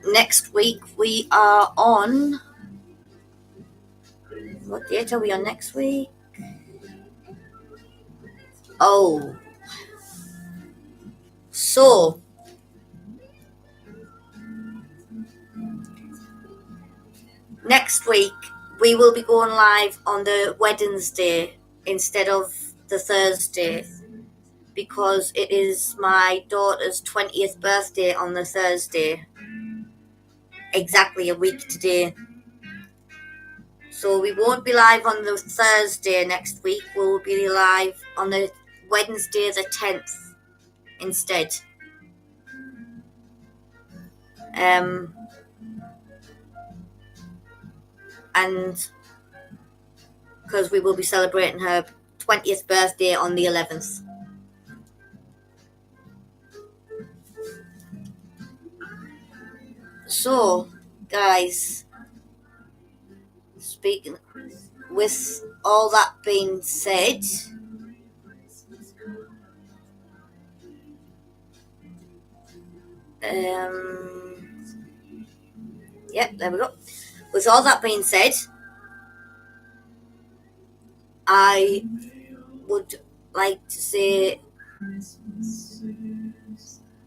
Next week we are on... What date are we on next week? Oh. So... next week we will be going live on the Wednesday instead of the Thursday, because it is my daughter's 20th birthday on the Thursday, exactly a week today. So we won't be live on the Thursday next week, we'll be live on the Wednesday the 10th instead. And because we will be celebrating her 20th birthday on the 11th. So, guys, speaking, with all that being said, yep, there we go. With all that being said, I would like to say,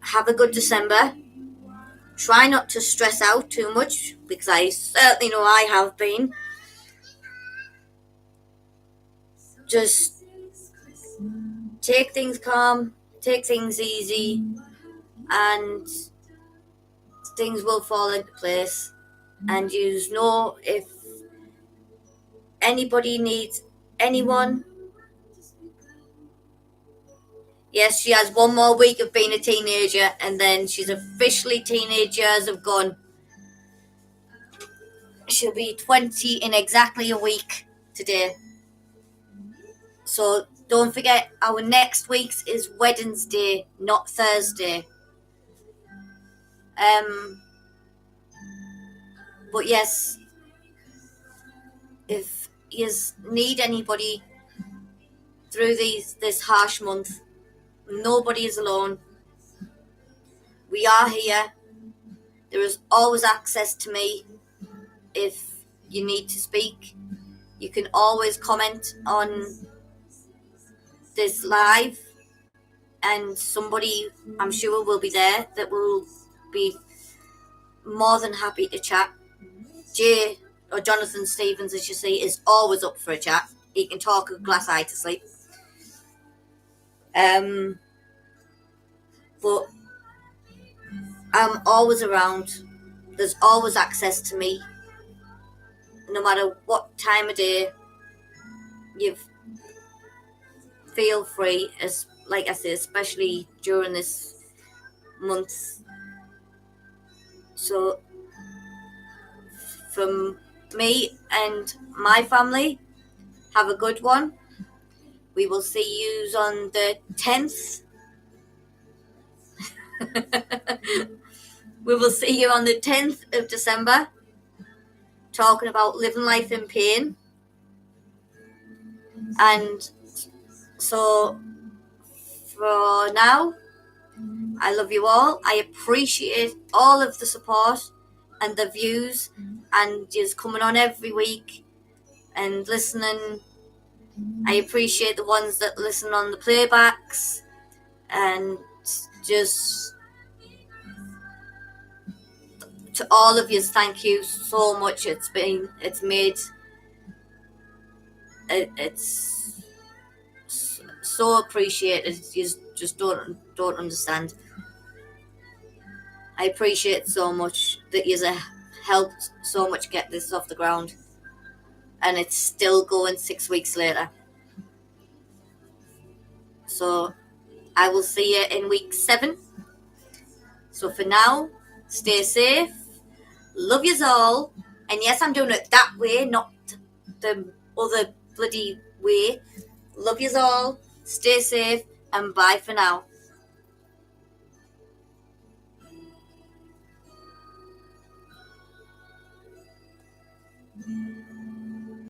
have a good December. Try not to stress out too much, because I certainly know I have been. Just take things calm, take things easy, and things will fall into place. And you know, if anybody needs anyone, yes, she has one more week of being a teenager, and then she's officially teenage years have gone. She'll be 20 in exactly a week today. So don't forget, our next week's is Wednesday, not Thursday. But yes, if you need anybody through this harsh month, nobody is alone. We are here. There is always access to me if you need to speak. You can always comment on this live, and somebody, I'm sure, will be there that will be more than happy to chat. Jay, or Jonathan Stevens, as you see, is always up for a chat. He can talk a glass eye to sleep. But I'm always around. There's always access to me. No matter what time of day, you feel free, as like I say, especially during this month. So from me and my family, have a good one. We will see you on the 10th. We will see you on the 10th of December, talking about living life in pain. And so for now, I love you all. I appreciate all of the support and the views, and just coming on every week and listening. I appreciate the ones that listen on the playbacks, and just to all of you, thank you so much. It's so appreciated. You just don't understand. I appreciate so much that you helped so much get this off the ground, and it's still going 6 weeks later. So I will see you in week 7. So for now, stay safe. Love yous all. And yes, I'm doing it that way, not the other bloody way. Love yous all. Stay safe, and bye for now.